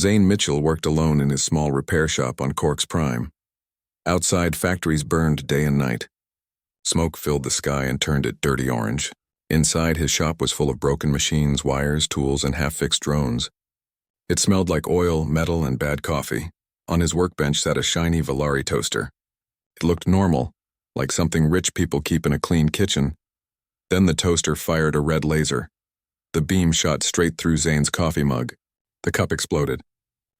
Zane Mitchell worked alone in his small repair shop on Corks Prime. Outside, factories burned day and night. Smoke filled the sky and turned it dirty orange. Inside, his shop was full of broken machines, wires, tools, and half-fixed drones. It smelled like oil, metal, and bad coffee. On his workbench sat a shiny Volari toaster. It looked normal, like something rich people keep in a clean kitchen. Then the toaster fired a red laser. The beam shot straight through Zane's coffee mug. The cup exploded.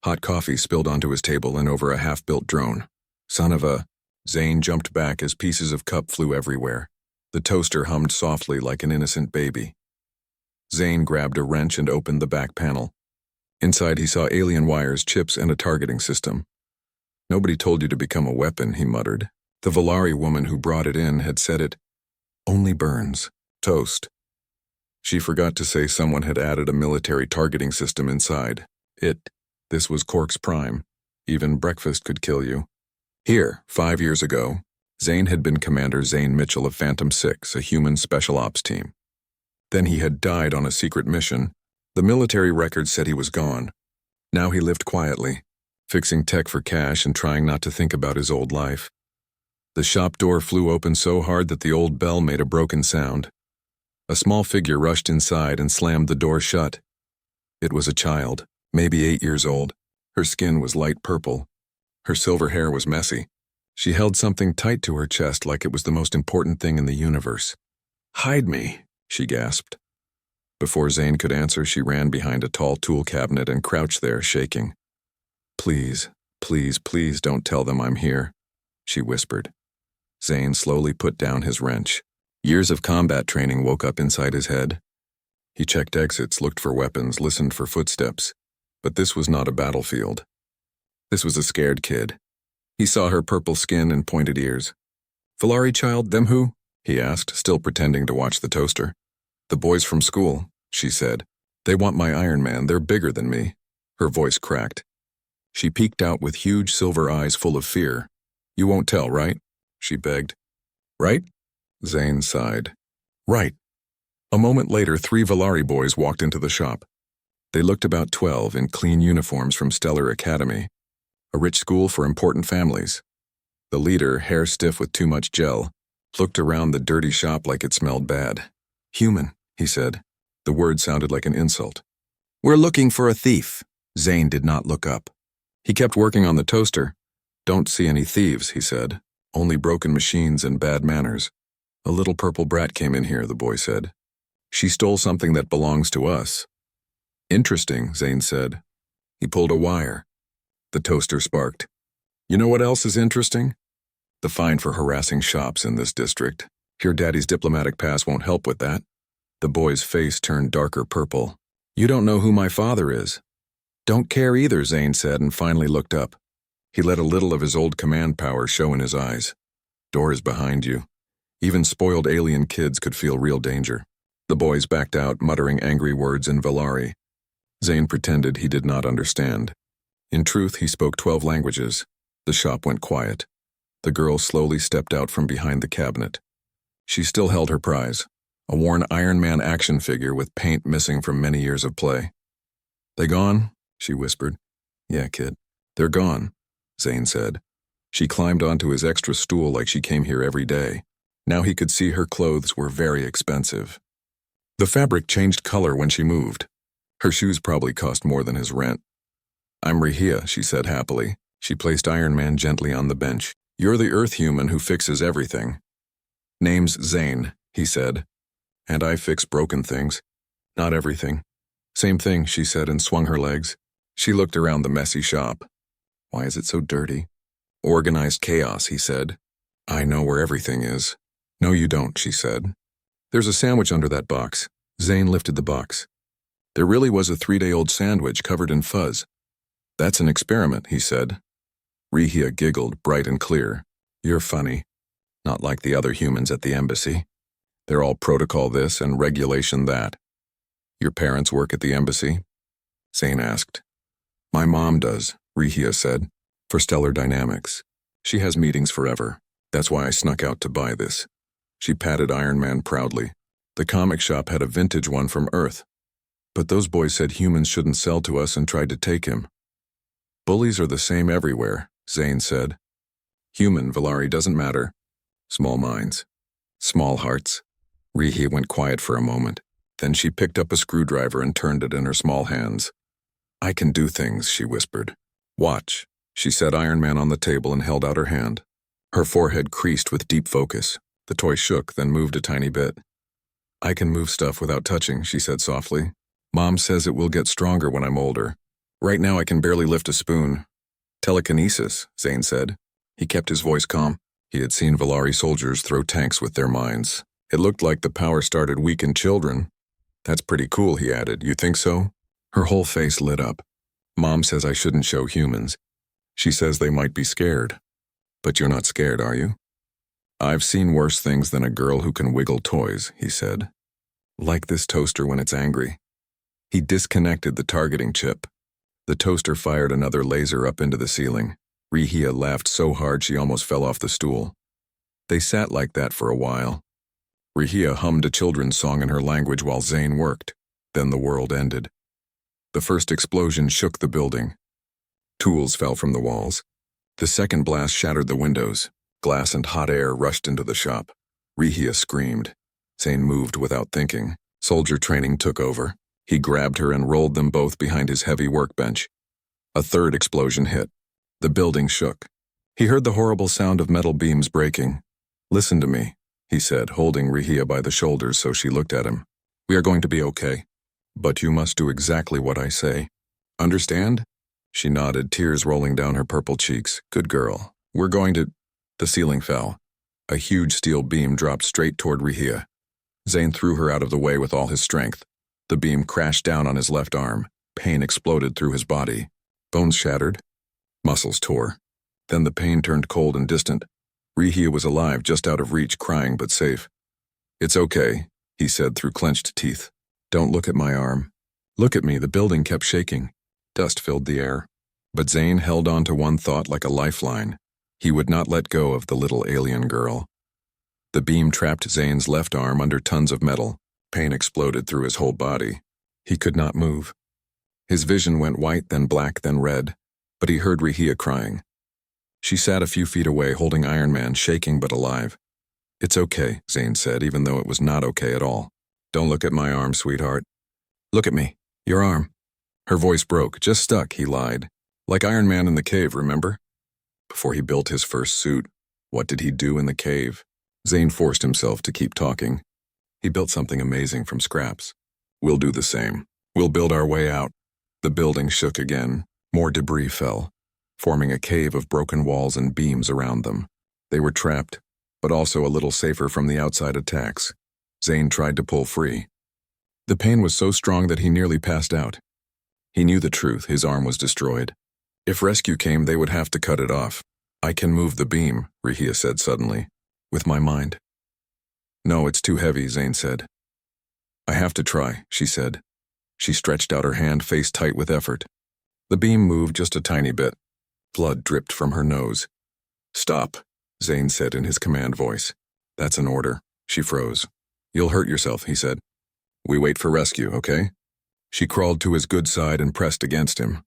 Hot coffee spilled onto his table and over a half-built drone. Son of a... Zane jumped back as pieces of cup flew everywhere. The toaster hummed softly like an innocent baby. Zane grabbed a wrench and opened the back panel. Inside he saw alien wires, chips, and a targeting system. "Nobody told you to become a weapon," he muttered. The Volari woman who brought it in had said it only burns. Toast. She forgot to say someone had added a military targeting system inside. This was Corks Prime. Even breakfast could kill you. Here, 5 years ago, Zane had been Commander Zane Mitchell of Phantom 6, a human special ops team. Then he had died on a secret mission. The military records said he was gone. Now he lived quietly, fixing tech for cash and trying not to think about his old life. The shop door flew open so hard that the old bell made a broken sound. A small figure rushed inside and slammed the door shut. It was a child, maybe 8 years old. Her skin was light purple. Her silver hair was messy. She held something tight to her chest like it was the most important thing in the universe. "Hide me," she gasped. Before Zane could answer, she ran behind a tall tool cabinet and crouched there, shaking. "Please, please, please don't tell them I'm here," she whispered. Zane slowly put down his wrench. Years of combat training woke up inside his head. He checked exits, looked for weapons, listened for footsteps. But this was not a battlefield. This was a scared kid. He saw her purple skin and pointed ears. "Volari child, them who?" he asked, still pretending to watch the toaster. "The boys from school," she said. "They want my Iron Man. They're bigger than me." Her voice cracked. She peeked out with huge silver eyes full of fear. "You won't tell, right?" she begged. "Right?" Zane sighed. "Right." A moment later, 3 Volari boys walked into the shop. They looked about 12 in clean uniforms from Stellar Academy, a rich school for important families. The leader, hair stiff with too much gel, looked around the dirty shop like it smelled bad. "Human," he said. The word sounded like an insult. "We're looking for a thief." Zane did not look up. He kept working on the toaster. "Don't see any thieves," he said. "Only broken machines and bad manners." "A little purple brat came in here," the boy said. "She stole something that belongs to us." "Interesting," Zane said. He pulled a wire. The toaster sparked. "You know what else is interesting? The fine for harassing shops in this district. Your daddy's diplomatic pass won't help with that." The boy's face turned darker purple. "You don't know who my father is." "Don't care either," Zane said, and finally looked up. He let a little of his old command power show in his eyes. "Door is behind you." Even spoiled alien kids could feel real danger. The boys backed out, muttering angry words in Volari. Zane pretended he did not understand. In truth, he spoke 12 languages. The shop went quiet. The girl slowly stepped out from behind the cabinet. She still held her prize, a worn Iron Man action figure with paint missing from many years of play. "They gone?" she whispered. "Yeah, kid. They're gone," Zane said. She climbed onto his extra stool like she came here every day. Now he could see her clothes were very expensive. The fabric changed color when she moved. Her shoes probably cost more than his rent. "I'm Rehia," she said happily. She placed Iron Man gently on the bench. "You're the Earth human who fixes everything." "Name's Zane," he said. "And I fix broken things. Not everything." "Same thing," she said and swung her legs. She looked around the messy shop. "Why is it so dirty?" "Organized chaos," he said. "I know where everything is." "No, you don't," she said. "There's a sandwich under that box." Zane lifted the box. There really was a 3-day-old sandwich covered in fuzz. "That's an experiment," he said. Rehia giggled, bright and clear. "You're funny. Not like the other humans at the embassy. They're all protocol this and regulation that." "Your parents work at the embassy?" Zane asked. "My mom does," Rehia said, "for Stellar Dynamics. She has meetings forever. That's why I snuck out to buy this." She patted Iron Man proudly. "The comic shop had a vintage one from Earth. But those boys said humans shouldn't sell to us and tried to take him. Bullies are the same everywhere, Zane said. Human, Valari, doesn't matter. Small minds. Small hearts. Rihi went quiet for a moment. Then she picked up a screwdriver and turned it in her small hands. I can do things, she whispered. Watch. She set Iron Man on the table and held out her hand. Her forehead creased with deep focus. The toy shook, then moved a tiny bit. I can move stuff without touching, she said softly. Mom says it will get stronger when I'm older. Right now I can barely lift a spoon. Telekinesis, Zane said. He kept his voice calm. He had seen Valari soldiers throw tanks with their minds. It looked like the power started weak in children. That's pretty cool, he added. You think so? Her whole face lit up. Mom says I shouldn't show humans. She says they might be scared. But you're not scared, are you? I've seen worse things than a girl who can wiggle toys, he said. Like this toaster when it's angry. He disconnected the targeting chip. The toaster fired another laser up into the ceiling. Rihia laughed so hard she almost fell off the stool. They sat like that for a while. Rihia hummed a children's song in her language while Zane worked. Then the world ended. The first explosion shook the building. Tools fell from the walls. The second blast shattered the windows. Glass and hot air rushed into the shop. Rihia screamed. Zane moved without thinking. Soldier training took over. He grabbed her and rolled them both behind his heavy workbench. A third explosion hit. The building shook. He heard the horrible sound of metal beams breaking. Listen to me, he said, holding Rihia by the shoulders so she looked at him. We are going to be okay. But you must do exactly what I say. Understand? She nodded, tears rolling down her purple cheeks. Good girl. We're going to... The ceiling fell. A huge steel beam dropped straight toward Rihia. Zane threw her out of the way with all his strength. The beam crashed down on his left arm. Pain exploded through his body. Bones shattered. Muscles tore. Then the pain turned cold and distant. Rihia was alive, just out of reach, crying but safe. It's okay, he said through clenched teeth. Don't look at my arm. Look at me, the building kept shaking. Dust filled the air. But Zane held on to one thought like a lifeline. He would not let go of the little alien girl. The beam trapped Zane's left arm under tons of metal. Pain exploded through his whole body. He could not move. His vision went white, then black, then red. But he heard Rihia crying. She sat a few feet away, holding Iron Man, shaking but alive. It's okay, Zane said, even though it was not okay at all. Don't look at my arm, sweetheart. Look at me. Your arm. Her voice broke. Just stuck, he lied. Like Iron Man in the cave, remember? Before he built his first suit, what did he do in the cave? Zane forced himself to keep talking. He built something amazing from scraps. We'll do the same. We'll build our way out. The building shook again. More debris fell, forming a cave of broken walls and beams around them. They were trapped, but also a little safer from the outside attacks. Zane tried to pull free. The pain was so strong that he nearly passed out. He knew the truth, his arm was destroyed. If rescue came, they would have to cut it off. I can move the beam, Rihia said suddenly, with my mind. No, it's too heavy, Zane said. I have to try, she said. She stretched out her hand, face tight with effort. The beam moved just a tiny bit. Blood dripped from her nose. Stop, Zane said in his command voice. That's an order. She froze. You'll hurt yourself, he said. We wait for rescue, okay? She crawled to his good side and pressed against him.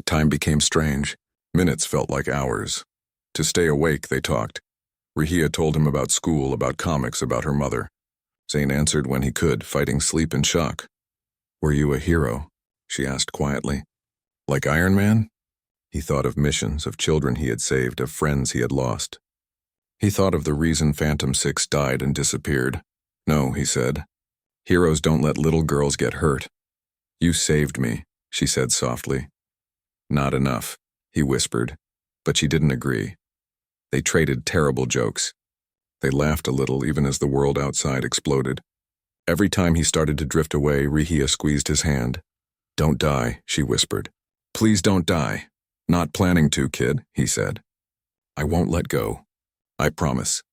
Time became strange. Minutes felt like hours. To stay awake, they talked. Rihia told him about school, about comics, about her mother. Zane answered when he could, fighting sleep and shock. Were you a hero? She asked quietly. Like Iron Man? He thought of missions, of children he had saved, of friends he had lost. He thought of the reason Phantom 6 died and disappeared. No, he said. Heroes don't let little girls get hurt. You saved me, she said softly. Not enough, he whispered, but she didn't agree. They traded terrible jokes. They laughed a little even as the world outside exploded. Every time he started to drift away, Rihia squeezed his hand. Don't die, she whispered. Please don't die. Not planning to, kid, he said. I won't let go. I promise.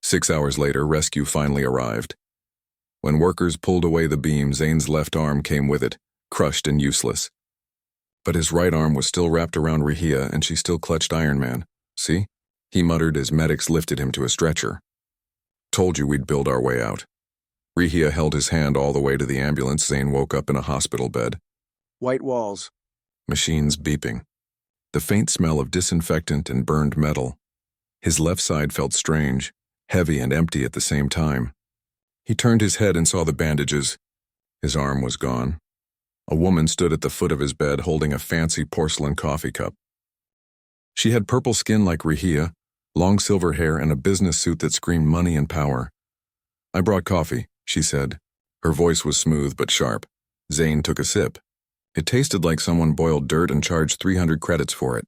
6 hours later, rescue finally arrived. When workers pulled away the beam, Zane's left arm came with it, crushed and useless. But his right arm was still wrapped around Rihia, and she still clutched Iron Man. See? He muttered as medics lifted him to a stretcher. Told you we'd build our way out. Rihia held his hand all the way to the ambulance. Zane woke up in a hospital bed. White walls. Machines beeping. the faint smell of disinfectant and burned metal. His left side felt strange, heavy and empty at the same time. He turned his head and saw the bandages. His arm was gone. A woman stood at the foot of his bed holding a fancy porcelain coffee cup. She had purple skin like Rehia, long silver hair, and a business suit that screamed money and power. "I brought coffee," she said. Her voice was smooth but sharp. Zane took a sip. It tasted like someone boiled dirt and charged 300 credits for it.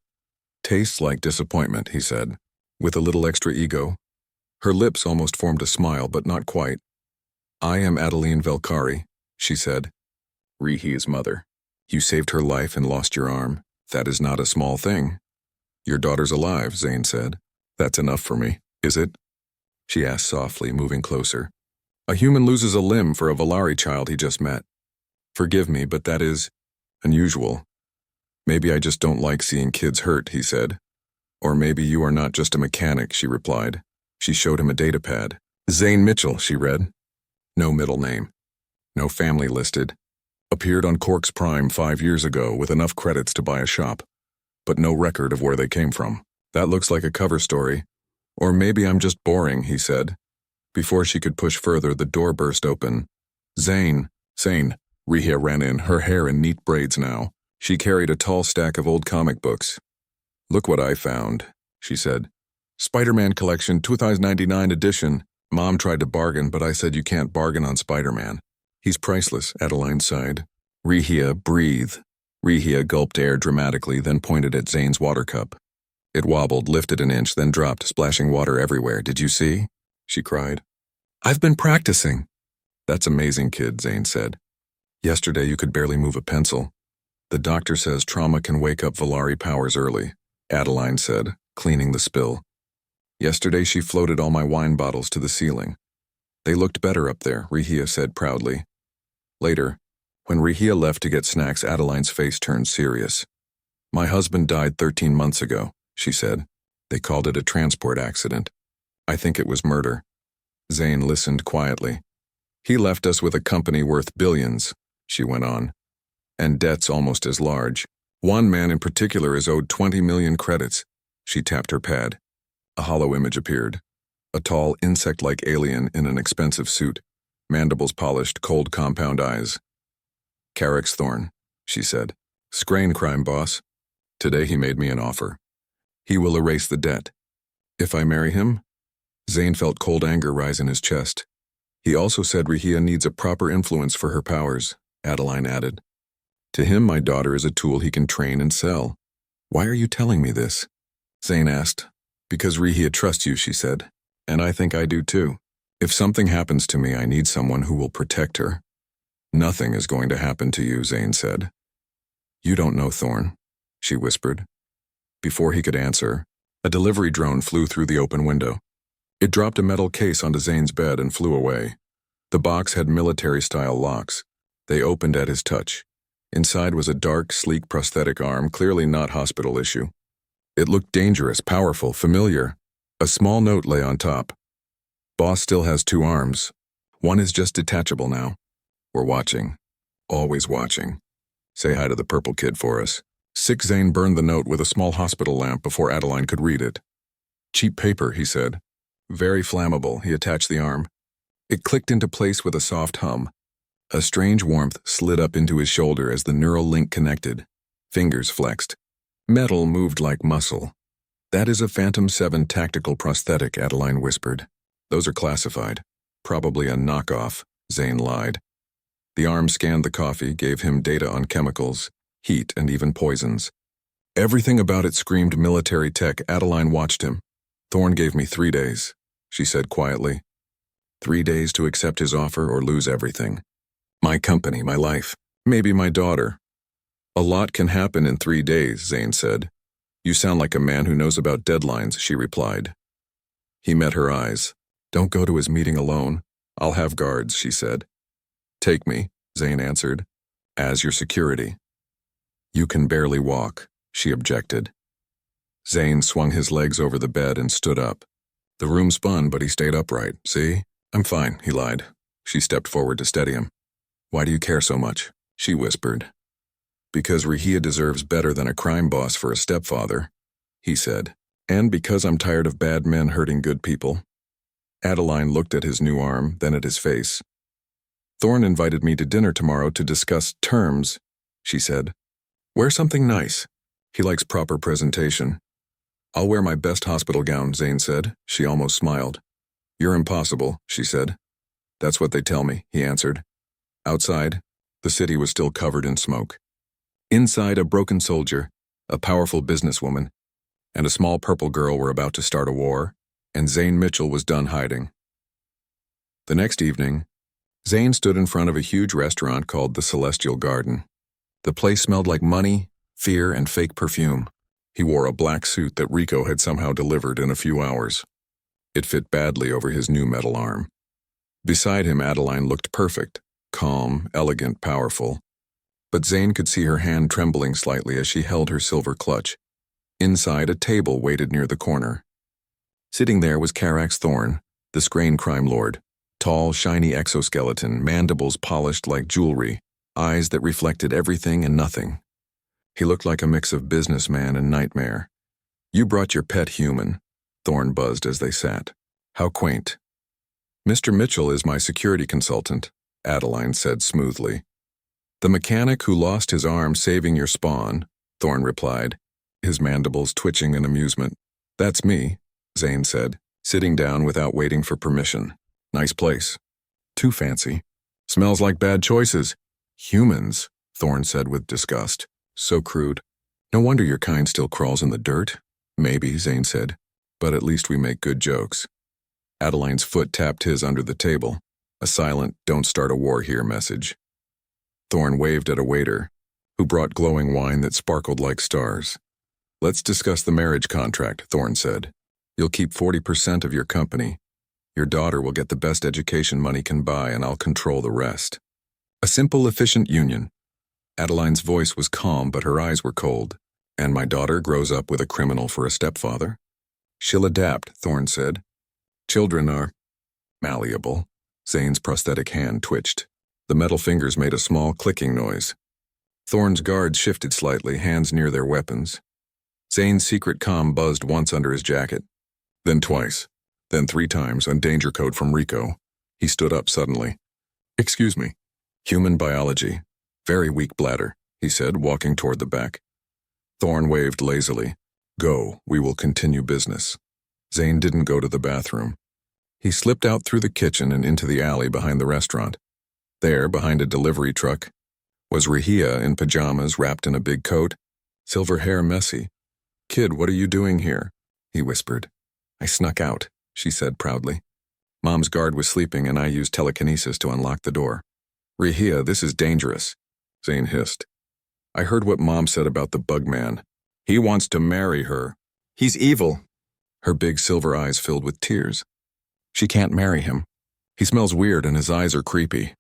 "Tastes like disappointment," he said, with a little extra ego. Her lips almost formed a smile, but not quite. "I am Adeline Velkari," she said. "Rehia's mother. You saved her life and lost your arm. That is not a small thing." "Your daughter's alive," Zane said. "That's enough for me, is it?" She asked softly, moving closer. "A human loses a limb for a Valari child he just met. Forgive me, but that is unusual. Maybe I just don't like seeing kids hurt," he said. "Or maybe you are not just a mechanic," she replied. She showed him a data pad. "Zane Mitchell," she read. No middle name. No family listed. Appeared on Quarks Prime 5 years ago with enough credits to buy a shop. But no record of where they came from. "That looks like a cover story. Or maybe I'm just boring," he said. Before she could push further, the door burst open. Zane. Rehia ran in, her hair in neat braids now. She carried a tall stack of old comic books. "Look what I found," she said. "Spider-Man Collection 2099 edition. Mom tried to bargain, but I said you can't bargain on Spider-Man. He's priceless," Adeline sighed. "Rehia, breathe." Rehia gulped air dramatically, then pointed at Zane's water cup. It wobbled, lifted an inch, then dropped, splashing water everywhere. "Did you see?" she cried. "I've been practicing." "That's amazing, kid," Zane said. "Yesterday you could barely move a pencil." "The doctor says trauma can wake up Valari powers early," Adeline said, cleaning the spill. "Yesterday she floated all my wine bottles to the ceiling. They looked better up there," Rehia said proudly. Later, when Rehia left to get snacks, Adeline's face turned serious. "My husband died 13 months ago," she said. "They called it a transport accident. I think it was murder." Zane listened quietly. "He left us with a company worth billions," she went on, "and debts almost as large. One man in particular is owed 20 million credits." She tapped her pad. A hollow image appeared. A tall, insect-like alien in an expensive suit, mandibles polished, cold compound eyes. "Carrick's Thorn," she said. "Scrane crime boss. Today he made me an offer. He will erase the debt. If I marry him?" Zane felt cold anger rise in his chest. "He also said Rehia needs a proper influence for her powers," Adeline added. "To him, my daughter is a tool he can train and sell." "Why are you telling me this?" Zane asked. "Because Rehia trusts you," she said. "And I think I do too. If something happens to me, I need someone who will protect her." "Nothing is going to happen to you," Zane said. "You don't know Thorn," she whispered. Before he could answer, a delivery drone flew through the open window. It dropped a metal case onto Zane's bed and flew away. The box had military-style locks. They opened at his touch. Inside was a dark, sleek prosthetic arm, clearly not hospital issue. It looked dangerous, powerful, familiar. A small note lay on top. "Boss still has 2 arms. One is just detachable now. We're watching. Always watching. Say hi to the purple kid for us." Zane burned the note with a small hospital lamp before Adeline could read it. "Cheap paper," he said. "Very flammable." He attached the arm. It clicked into place with a soft hum. A strange warmth slid up into his shoulder as the neural link connected. Fingers flexed. Metal moved like muscle. "That is a Phantom 7 tactical prosthetic," Adeline whispered. "Those are classified. Probably a knockoff," Zane lied. The arm scanned the coffee, gave him data on chemicals, heat, and even poisons. Everything about it screamed military tech. Adeline watched him. "Thorn gave me 3 days," she said quietly. 3 days to accept his offer or lose everything. "My company, my life, maybe my daughter." "A lot can happen in 3 days," Zane said. "You sound like a man who knows about deadlines," she replied. He met her eyes. "Don't go to his meeting alone. I'll have guards," she said. "Take me," Zane answered, "as your security." "You can barely walk," she objected. Zane swung his legs over the bed and stood up. The room spun, but he stayed upright. "See? I'm fine," he lied. She stepped forward to steady him. "Why do you care so much?" she whispered. Because Rahia deserves better than a crime boss for a stepfather, he said. And because I'm tired of bad men hurting good people. Adeline looked at his new arm, then at his face. Thorn invited me to dinner tomorrow to discuss terms, she said. Wear something nice. He likes proper presentation. I'll wear my best hospital gown, Zane said. She almost smiled. You're impossible, she said. That's what they tell me, he answered. Outside, the city was still covered in smoke. Inside, a broken soldier, a powerful businesswoman, and a small purple girl were about to start a war, and Zane Mitchell was done hiding. The next evening, Zane stood in front of a huge restaurant called the Celestial Garden. The place smelled like money, fear, and fake perfume. He wore a black suit that Rico had somehow delivered in a few hours. It fit badly over his new metal arm. Beside him, Adeline looked perfect, calm, elegant, powerful. But Zane could see her hand trembling slightly as she held her silver clutch. Inside, a table waited near the corner. Sitting there was Carax Thorn, the Scrane crime lord. Tall, shiny exoskeleton, mandibles polished like jewelry, eyes that reflected everything and nothing. He looked like a mix of businessman and nightmare. You brought your pet human, Thorn buzzed as they sat. How quaint. Mr. Mitchell is my security consultant, Adeline said smoothly. The mechanic who lost his arm saving your spawn, Thorn replied, his mandibles twitching in amusement. That's me, Zane said, sitting down without waiting for permission. Nice place. Too fancy. Smells like bad choices. Humans, Thorn said with disgust. So crude. No wonder your kind still crawls in the dirt. Maybe, Zane said, but at least we make good jokes. Adeline's foot tapped his under the table, a silent, don't start a war here message. Thorn waved at a waiter, who brought glowing wine that sparkled like stars. Let's discuss the marriage contract, Thorn said. You'll keep 40% of your company. Your daughter will get the best education money can buy, and I'll control the rest. A simple, efficient union. Adeline's voice was calm, but her eyes were cold. And my daughter grows up with a criminal for a stepfather? She'll adapt, Thorn said. Children are malleable. Zane's prosthetic hand twitched. The metal fingers made a small clicking noise. Thorn's guards shifted slightly, hands near their weapons. Zane's secret comm buzzed once under his jacket, then twice, then 3 times, on danger code from Rico. He stood up suddenly. Excuse me. Human biology. Very weak bladder, he said, walking toward the back. Thorn waved lazily. Go, we will continue business. Zane didn't go to the bathroom. He slipped out through the kitchen and into the alley behind the restaurant. There, behind a delivery truck, was Rahia in pajamas wrapped in a big coat, silver hair messy. Kid, what are you doing here? He whispered. I snuck out, she said proudly. Mom's guard was sleeping and I used telekinesis to unlock the door. Rahia, this is dangerous, Zane hissed. I heard what Mom said about the bug man. He wants to marry her. He's evil. Her big silver eyes filled with tears. She can't marry him. He smells weird and his eyes are creepy.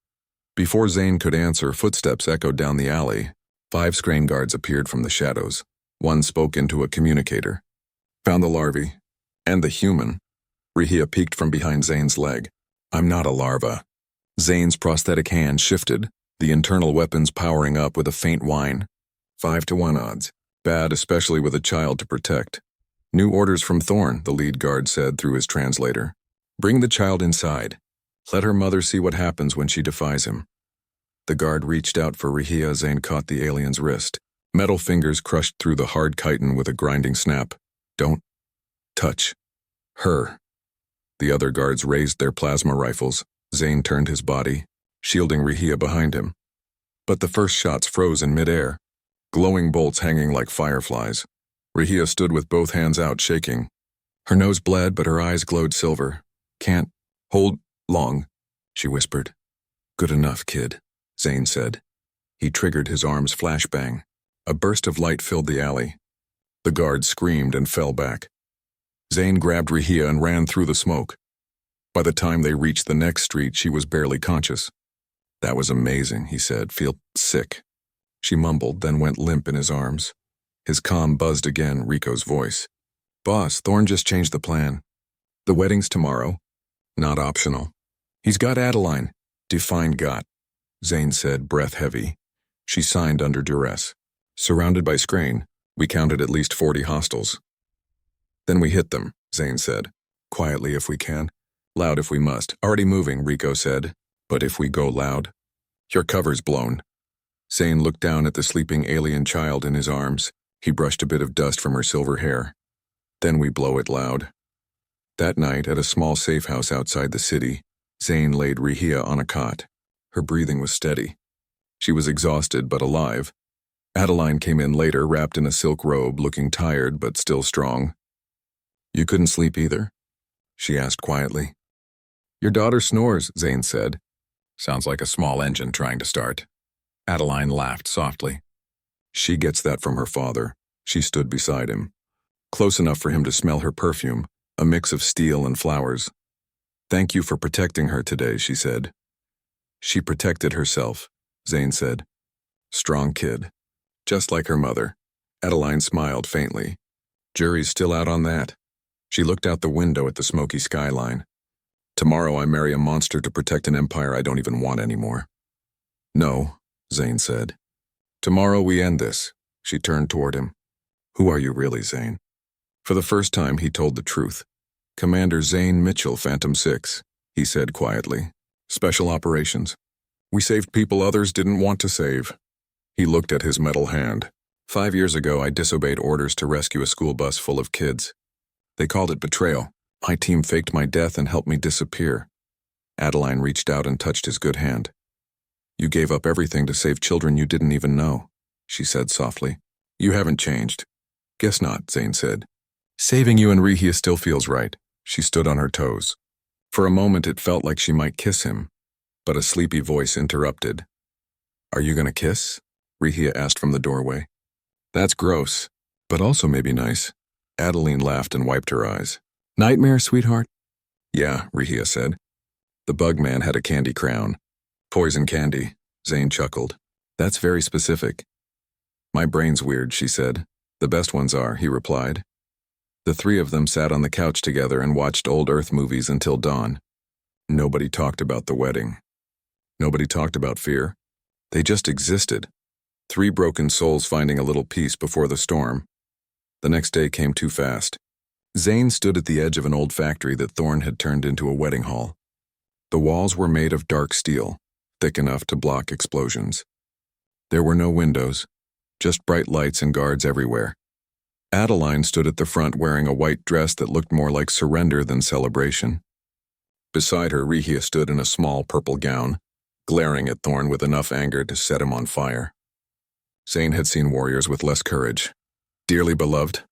Before Zane could answer, footsteps echoed down the alley. 5 Scrane guards appeared from the shadows. One spoke into a communicator. Found the larvae. And the human. Rahia peeked from behind Zane's leg. I'm not a larva. Zane's prosthetic hand shifted, the internal weapons powering up with a faint whine. 5-to-1 odds. Bad, especially with a child to protect. New orders from Thorn, the lead guard said through his translator. Bring the child inside. Let her mother see what happens when she defies him. The guard reached out for Rahia. Zane caught the alien's wrist. Metal fingers crushed through the hard chitin with a grinding snap. Don't touch her. The other guards raised their plasma rifles. Zane turned his body, shielding Rahia behind him. But the first shots froze in midair, glowing bolts hanging like fireflies. Rahia stood with both hands out, shaking. Her nose bled, but her eyes glowed silver. Can't hold long, she whispered. Good enough, kid, Zane said. He triggered his arm's flashbang. A burst of light filled the alley. The guards screamed and fell back. Zane grabbed Rahia and ran through the smoke. By the time they reached the next street, she was barely conscious. That was amazing, he said. Feel sick. She mumbled, then went limp in his arms. His comm buzzed again, Rico's voice. Boss, Thorn just changed the plan. The wedding's tomorrow. Not optional. He's got Adeline. Define got, Zane said, breath heavy. She signed under duress. Surrounded by Scrane, we counted at least 40 hostiles. Then we hit them, Zane said. Quietly if we can. Loud if we must. Already moving, Rico said. But if we go loud? Your cover's blown. Zane looked down at the sleeping alien child in his arms. He brushed a bit of dust from her silver hair. Then we blow it loud. That night, at a small safe house outside the city, Zane laid Rihia on a cot. Her breathing was steady. She was exhausted but alive. Adeline came in later, wrapped in a silk robe, looking tired but still strong. You couldn't sleep either? She asked quietly. Your daughter snores, Zane said. Sounds like a small engine trying to start. Adeline laughed softly. She gets that from her father. She stood beside him. Close enough for him to smell her perfume, a mix of steel and flowers. Thank you for protecting her today, she said. She protected herself, Zane said. Strong kid. Just like her mother. Adeline smiled faintly. Jury's still out on that. She looked out the window at the smoky skyline. Tomorrow I marry a monster to protect an empire I don't even want anymore. No, Zane said. Tomorrow we end this. She turned toward him. Who are you really, Zane? For the first time he told the truth. Commander Zane Mitchell, Phantom 6, he said quietly. Special operations. We saved people others didn't want to save. He looked at his metal hand. 5 years ago I disobeyed orders to rescue a school bus full of kids. They called it betrayal. My team faked my death and helped me disappear. Adeline reached out and touched his good hand. You gave up everything to save children you didn't even know, she said softly. You haven't changed. Guess not, Zane said. Saving you and Rihia still feels right. She stood on her toes. For a moment it felt like she might kiss him, but a sleepy voice interrupted. Are you gonna kiss? Rihia asked from the doorway. That's gross, but also maybe nice. Adeline laughed and wiped her eyes. Nightmare, sweetheart? Yeah, Rihia said. The bug man had a candy crown. Poison candy, Zane chuckled. That's very specific. My brain's weird, she said. The best ones are, he replied. The three of them sat on the couch together and watched old Earth movies until dawn. Nobody talked about the wedding. Nobody talked about fear. They just existed. Three broken souls finding a little peace before the storm. The next day came too fast. Zane stood at the edge of an old factory that Thorn had turned into a wedding hall. The walls were made of dark steel, thick enough to block explosions. There were no windows, just bright lights and guards everywhere. Adeline stood at the front wearing a white dress that looked more like surrender than celebration. Beside her, Rihia stood in a small purple gown, glaring at Thorn with enough anger to set him on fire. Zane had seen warriors with less courage. Dearly beloved,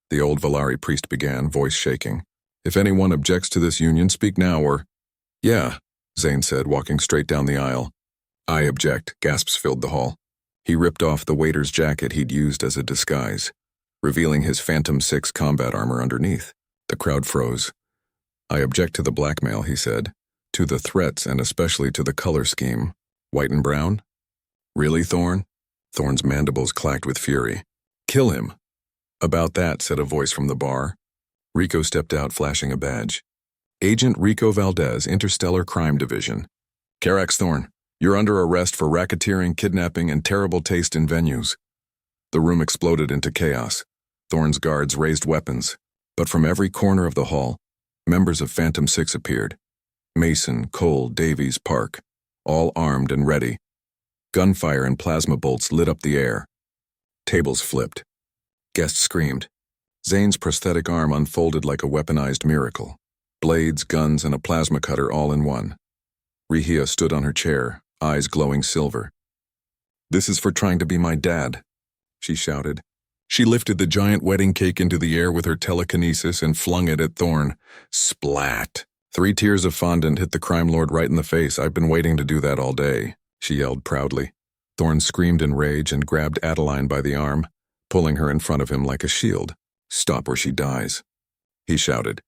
the old Valari priest began, voice shaking. If anyone objects to this union, speak now or... Yeah, Zane said, walking straight down the aisle. I object, gasps filled the hall. He ripped off the waiter's jacket he'd used as a disguise, revealing his Phantom 6 combat armor underneath. The crowd froze. I object to the blackmail, he said, to the threats and especially to the color scheme. White and brown? Really, Thorn? Thorn's mandibles clacked with fury. Kill him. About that, said a voice from the bar. Rico stepped out, flashing a badge. Agent Rico Valdez, Interstellar Crime Division. Carax Thorn, you're under arrest for racketeering, kidnapping, and terrible taste in venues. The room exploded into chaos. Thorn's guards raised weapons, but from every corner of the hall, members of Phantom 6 appeared. Mason, Cole, Davies, Park, all armed and ready. Gunfire and plasma bolts lit up the air. Tables flipped. Guests screamed. Zane's prosthetic arm unfolded like a weaponized miracle. Blades, guns, and a plasma cutter all in one. Rihia stood on her chair, eyes glowing silver. This is for trying to be my dad, she shouted. She lifted the giant wedding cake into the air with her telekinesis and flung it at Thorn. Splat! 3 tears of fondant hit the crime lord right in the face. I've been waiting to do that all day, she yelled proudly. Thorn screamed in rage and grabbed Adeline by the arm, pulling her in front of him like a shield. Stop or she dies, he shouted.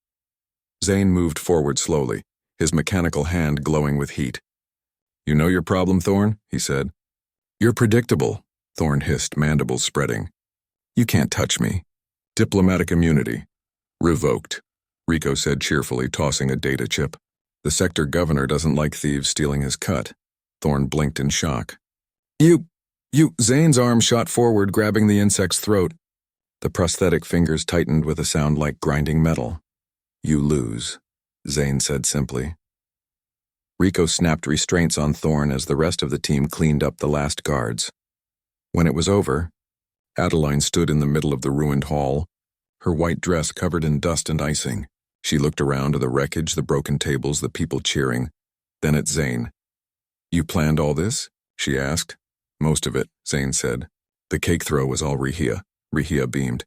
Zane moved forward slowly, his mechanical hand glowing with heat. You know your problem, Thorn, he said. You're predictable, Thorn hissed, mandibles spreading. You can't touch me. Diplomatic immunity. Revoked, Rico said cheerfully, tossing a data chip. The sector governor doesn't like thieves stealing his cut. Thorn blinked in shock. Zane's arm shot forward, grabbing the insect's throat. The prosthetic fingers tightened with a sound like grinding metal. You lose, Zane said simply. Rico snapped restraints on Thorn as the rest of the team cleaned up the last guards. When it was over, Adeline stood in the middle of the ruined hall, her white dress covered in dust and icing. She looked around at the wreckage, the broken tables, the people cheering, then at Zane. You planned all this? She asked. Most of it, Zane said. The cake throw was all Rehia. Rehia beamed.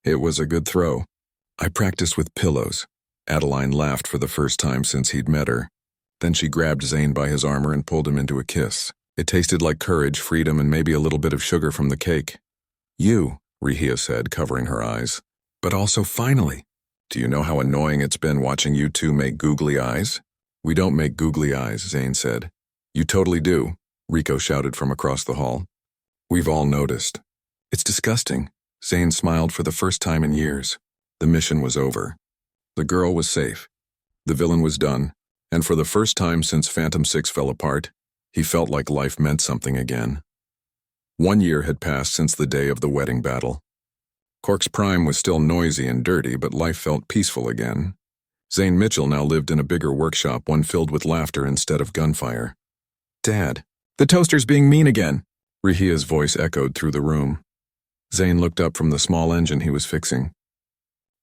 It was a good throw. I practiced with pillows. Adeline laughed for the first time since he'd met her. Then she grabbed Zane by his armor and pulled him into a kiss. It tasted like courage, freedom, and maybe a little bit of sugar from the cake. You, Rehia said, covering her eyes. But also finally. Do you know how annoying it's been watching you two make googly eyes? We don't make googly eyes, Zane said. You totally do, Rico shouted from across the hall. We've all noticed. It's disgusting. Zane smiled for the first time in years. The mission was over. The girl was safe. The villain was done. And for the first time since Phantom 6 fell apart, he felt like life meant something again. 1 year had passed since the day of the wedding battle. Corks Prime was still noisy and dirty, but life felt peaceful again. Zane Mitchell now lived in a bigger workshop, one filled with laughter instead of gunfire. Dad, the toaster's being mean again, Rehia's voice echoed through the room. Zane looked up from the small engine he was fixing.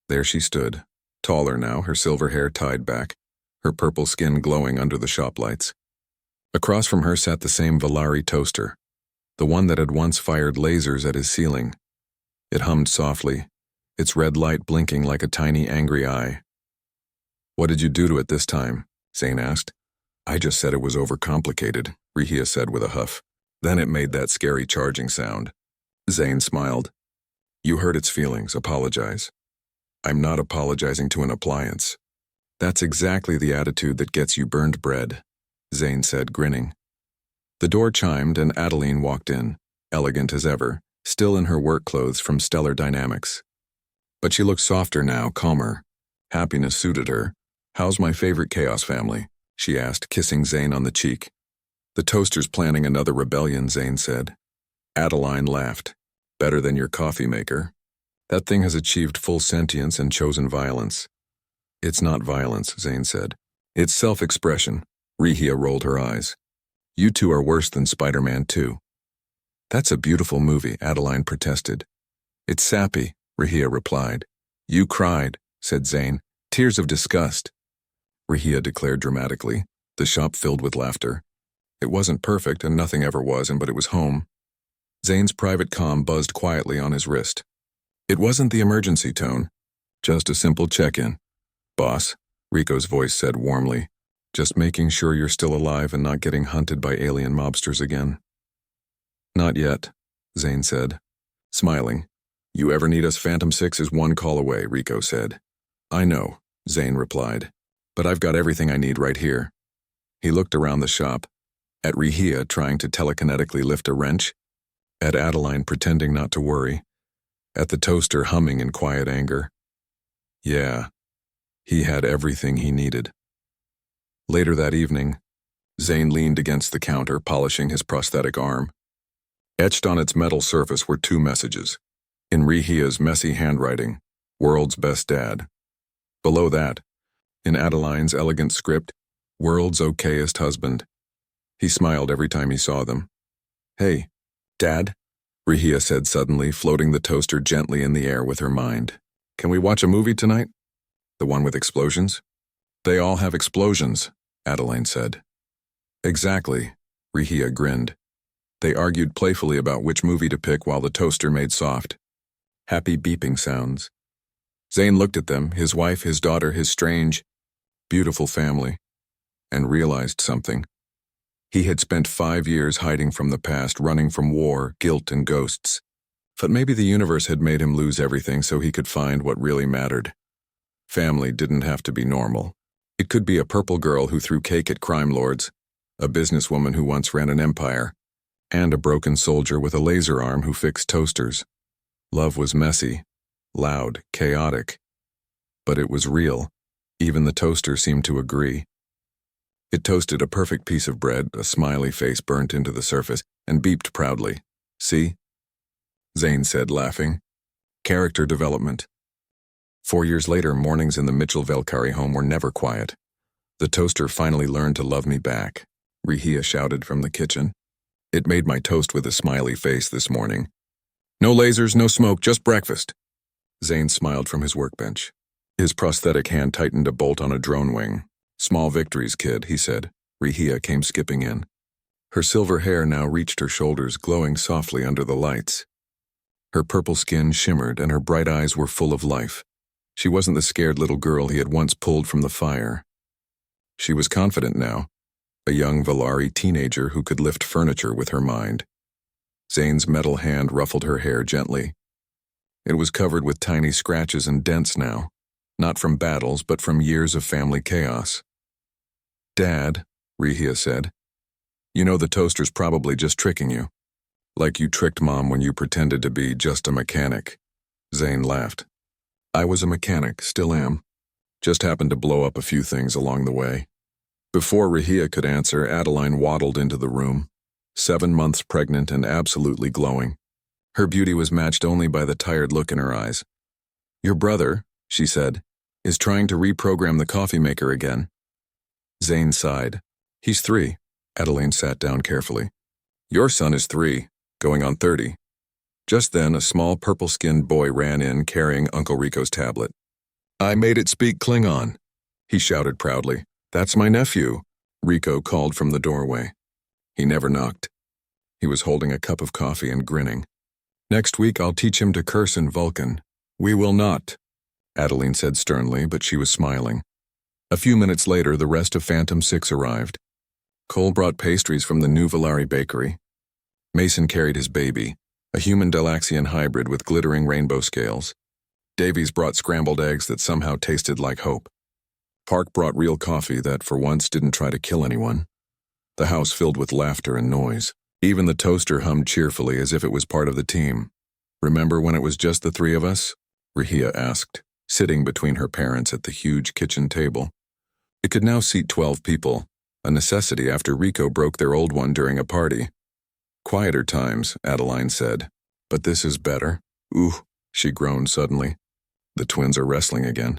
There she stood, taller now, her silver hair tied back, her purple skin glowing under the shop lights. Across from her sat the same Valari toaster, the one that had once fired lasers at his ceiling. It hummed softly, its red light blinking like a tiny angry eye. What did you do to it this time? Zane asked. I just said it was overcomplicated, Rehia said with a huff. Then it made that scary charging sound. Zane smiled. You hurt its feelings, apologize. I'm not apologizing to an appliance. That's exactly the attitude that gets you burned bread, Zane said, grinning. The door chimed and Adeline walked in, elegant as ever, still in her work clothes from Stellar Dynamics. But she looked softer now, calmer. Happiness suited her. How's my favorite Chaos family? She asked, kissing Zane on the cheek. The toaster's planning another rebellion, Zane said. Adeline laughed. Better than your coffee maker. That thing has achieved full sentience and chosen violence. It's not violence, Zane said. It's self-expression. Rehia rolled her eyes. You two are worse than Spider-Man 2. That's a beautiful movie, Adeline protested. It's sappy, Rehia replied. You cried, said Zane. Tears of disgust. Rehia declared dramatically, the shop filled with laughter. It wasn't perfect, and nothing ever was, but it was home. Zane's private comm buzzed quietly on his wrist. It wasn't the emergency tone, just a simple check-in. Boss, Rico's voice said warmly, just making sure you're still alive and not getting hunted by alien mobsters again. Not yet, Zane said, smiling. You ever need us, Phantom 6 is one call away, Rico said. I know, Zane replied, but I've got everything I need right here. He looked around the shop, at Rehia trying to telekinetically lift a wrench, at Adeline pretending not to worry, at the toaster humming in quiet anger. Yeah, he had everything he needed. Later that evening, Zane leaned against the counter, polishing his prosthetic arm. Etched on its metal surface were two messages. In Rehia's messy handwriting, World's Best Dad. Below that, in Adeline's elegant script, World's Okayest Husband. He smiled every time he saw them. Hey, Dad, Rehia said suddenly, floating the toaster gently in the air with her mind. Can we watch a movie tonight? The one with explosions? They all have explosions, Adeline said. Exactly, Rehia grinned. They argued playfully about which movie to pick while the toaster made soft, happy beeping sounds. Zane looked at them, his wife, his daughter, his strange, beautiful family, and realized something. He had spent 5 years hiding from the past, running from war, guilt, and ghosts. But maybe the universe had made him lose everything so he could find what really mattered. Family didn't have to be normal. It could be a purple girl who threw cake at crime lords, a businesswoman who once ran an empire, and a broken soldier with a laser arm who fixed toasters. Love was messy, loud, chaotic. But it was real. Even the toaster seemed to agree. It toasted a perfect piece of bread, a smiley face burnt into the surface, and beeped proudly. See? Zane said, laughing. Character development. 4 years later, mornings in the Mitchell-Velkari home were never quiet. The toaster finally learned to love me back, Rihia shouted from the kitchen. It made my toast with a smiley face this morning. No lasers, no smoke, just breakfast. Zane smiled from his workbench. His prosthetic hand tightened a bolt on a drone wing. Small victories, kid, he said. Rihia came skipping in. Her silver hair now reached her shoulders, glowing softly under the lights. Her purple skin shimmered and her bright eyes were full of life. She wasn't the scared little girl he had once pulled from the fire. She was confident now, a young Valari teenager who could lift furniture with her mind. Zane's metal hand ruffled her hair gently. It was covered with tiny scratches and dents now, not from battles but from years of family chaos. Dad, Rihia said, you know the toaster's probably just tricking you. Like you tricked Mom when you pretended to be just a mechanic. Zane laughed. I was a mechanic, still am. Just happened to blow up a few things along the way. Before Rihia could answer, Adeline waddled into the room, 7 months pregnant and absolutely glowing. Her beauty was matched only by the tired look in her eyes. Your brother, she said, is trying to reprogram the coffee maker again. Zane sighed. He's 3. Adeline sat down carefully. Your son is 3, going on 30. Just then, a small purple-skinned boy ran in carrying Uncle Rico's tablet. I made it speak Klingon, he shouted proudly. That's my nephew, Rico called from the doorway. He never knocked. He was holding a cup of coffee and grinning. Next week I'll teach him to curse in Vulcan. We will not, Adeline said sternly, but she was smiling. A few minutes later, the rest of Phantom 6 arrived. Cole brought pastries from the new Valari bakery. Mason carried his baby, a human Delaxian hybrid with glittering rainbow scales. Davies brought scrambled eggs that somehow tasted like hope. Park brought real coffee that, for once, didn't try to kill anyone. The house filled with laughter and noise. Even the toaster hummed cheerfully as if it was part of the team. Remember when it was just the 3 of us? Rihia asked, sitting between her parents at the huge kitchen table. It could now seat 12 people, a necessity after Rico broke their old one during a party. Quieter times, Adeline said. But this is better. Ooh, she groaned suddenly. The twins are wrestling again.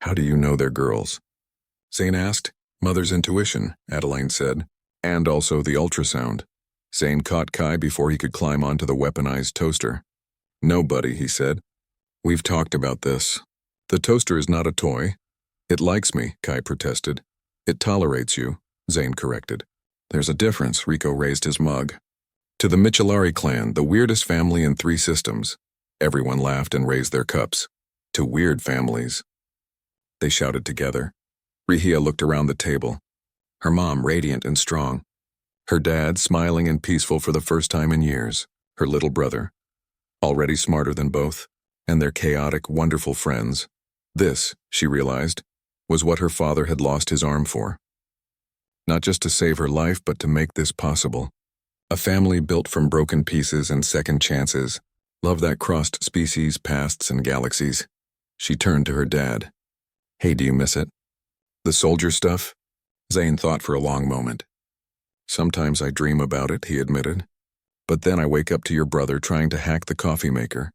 How do you know they're girls? Zane asked. Mother's intuition, Adeline said. And also the ultrasound. Zane caught Kai before he could climb onto the weaponized toaster. No, buddy, he said. We've talked about this. The toaster is not a toy. It likes me, Kai protested. It tolerates you, Zane corrected. There's a difference, Rico raised his mug. To the Michelari clan, the weirdest family in 3 systems. Everyone laughed and raised their cups. To weird families. They shouted together. Rihia looked around the table. Her mom radiant and strong. Her dad smiling and peaceful for the first time in years. Her little brother, already smarter than both, and their chaotic, wonderful friends. This, she realized, was what her father had lost his arm for. Not just to save her life, but to make this possible. A family built from broken pieces and second chances. Love that crossed species, pasts, and galaxies. She turned to her dad. Hey, do you miss it? The soldier stuff? Zane thought for a long moment. Sometimes I dream about it, he admitted. But then I wake up to your brother trying to hack the coffee maker.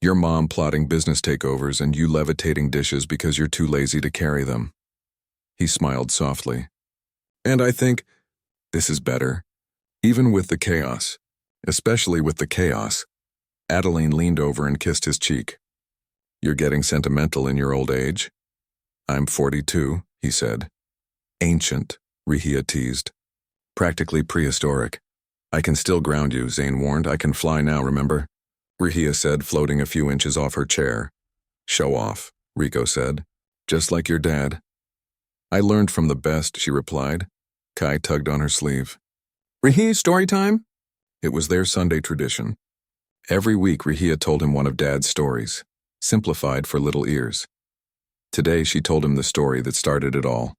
Your mom plotting business takeovers and you levitating dishes because you're too lazy to carry them. He smiled softly. And I think, this is better. Even with the chaos. Especially with the chaos. Adeline leaned over and kissed his cheek. You're getting sentimental in your old age? I'm 42, he said. Ancient, Rihia teased. Practically prehistoric. I can still ground you, Zane warned. I can fly now, remember? Rihia said, floating a few inches off her chair. Show off, Rico said. Just like your dad. I learned from the best, she replied. Kai tugged on her sleeve. Rihia, story time? It was their Sunday tradition. Every week, Rihia told him one of Dad's stories, simplified for little ears. Today, she told him the story that started it all.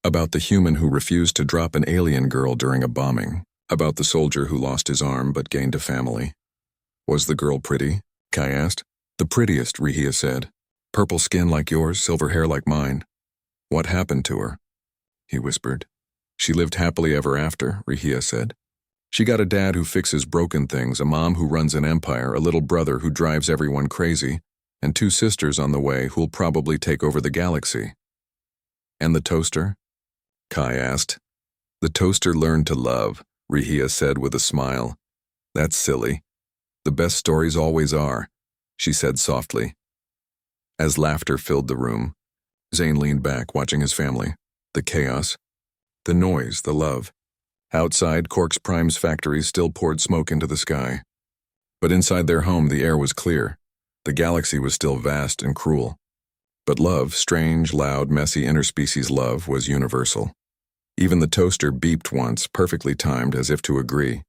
About the human who refused to drop an alien girl during a bombing. About the soldier who lost his arm but gained a family. Was the girl pretty? Kai asked. The prettiest, Rihia said. Purple skin like yours, silver hair like mine. What happened to her? He whispered. She lived happily ever after, Rihia said. She got a dad who fixes broken things, a mom who runs an empire, a little brother who drives everyone crazy, and 2 sisters on the way who'll probably take over the galaxy. And the toaster? Kai asked. The toaster learned to love, Rihia said with a smile. That's silly. The best stories always are, she said softly. As laughter filled the room, Zane leaned back, watching his family. The chaos, the noise, the love. Outside, Quarks Prime's factories still poured smoke into the sky. But inside their home, the air was clear. The galaxy was still vast and cruel. But love, strange, loud, messy interspecies love, was universal. Even the toaster beeped once, perfectly timed, as if to agree.